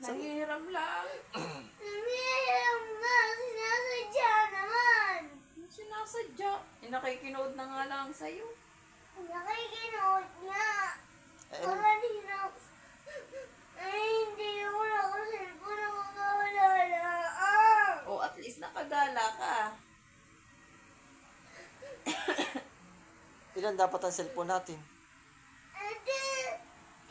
Nahihiram lang. Nahihiram nga, sinasadya naman. Sinasadya. Nakikinood na nga lang sa'yo. Nakikinood nga. Kanina, ay hindi ko na ako cellphone nakakaalala. O at least nakagala ka. Ilan dapat ang cellphone natin? Ate,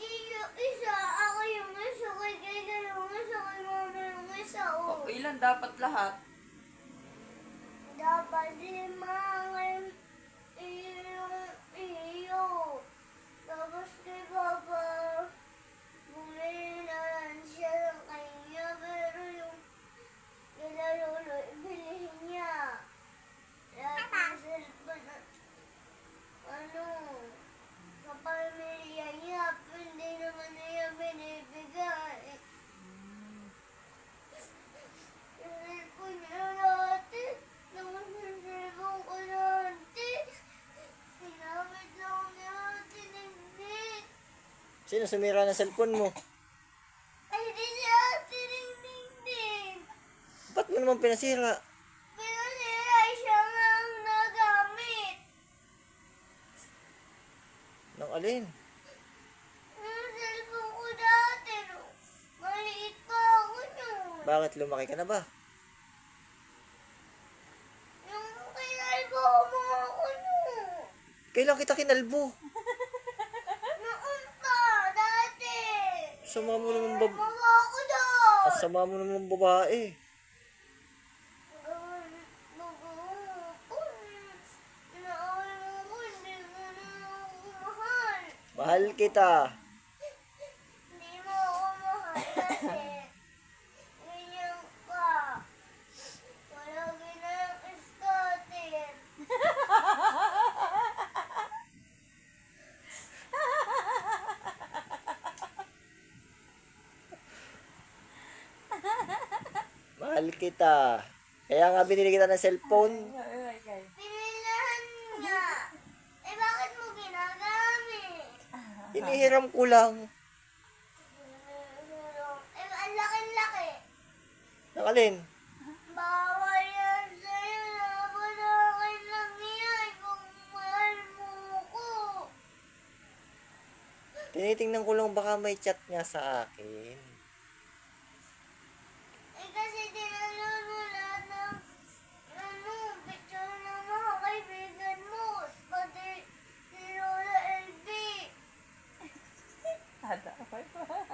yung isa, ako yung isa, kay Kaya yung isa, kay Mama yung isa, O ilan dapat lahat? Dapat lima ang iyo. Tapos kay Papa, bumili na lang siya ng kanya, pero yung kila Lolo, ibilihin niya. Lahat ng cellphone na, sa pamilya niya, hindi naman niya binibigay. Yung cellphone niya dati, naman yung cellphone ko dati. Sinamit lang niya tinindi. Sino sumira ng cellphone mo? Ay, di siya tininding. Ba't mo naman pinasira? Pero sila siya nga ang nagamit. Nang alin? Yung cellphone ko dati, no? Maliit pa ako nun. Bakit lumaki ka na ba? Yung kinalbo mo ako nun. Kailan kita kinalbo? Noon pa, dati. Sama mo naman bab... Mga ako doon. At sama mo naman babae. Mahal kita. Hindi mo ako mahal kasi ganyan ka. Wala ginang iskatin. Mahal kita. Kaya nga binili kita ng cellphone. Pinilahan nga. Eh bakit mo ginagamit? Inihiram ko lang. Eh ang laki-laki. Nang alin? Bawal yan sa'yo. Napalakin lang yan kung mahal mo ko. Tinitingnan ko lang baka may chat nga sa akin. Eh kasi tinanong mo lahat ng picture ng mga kaibigan mo. Pati si Lola LB. Ada, okay pa.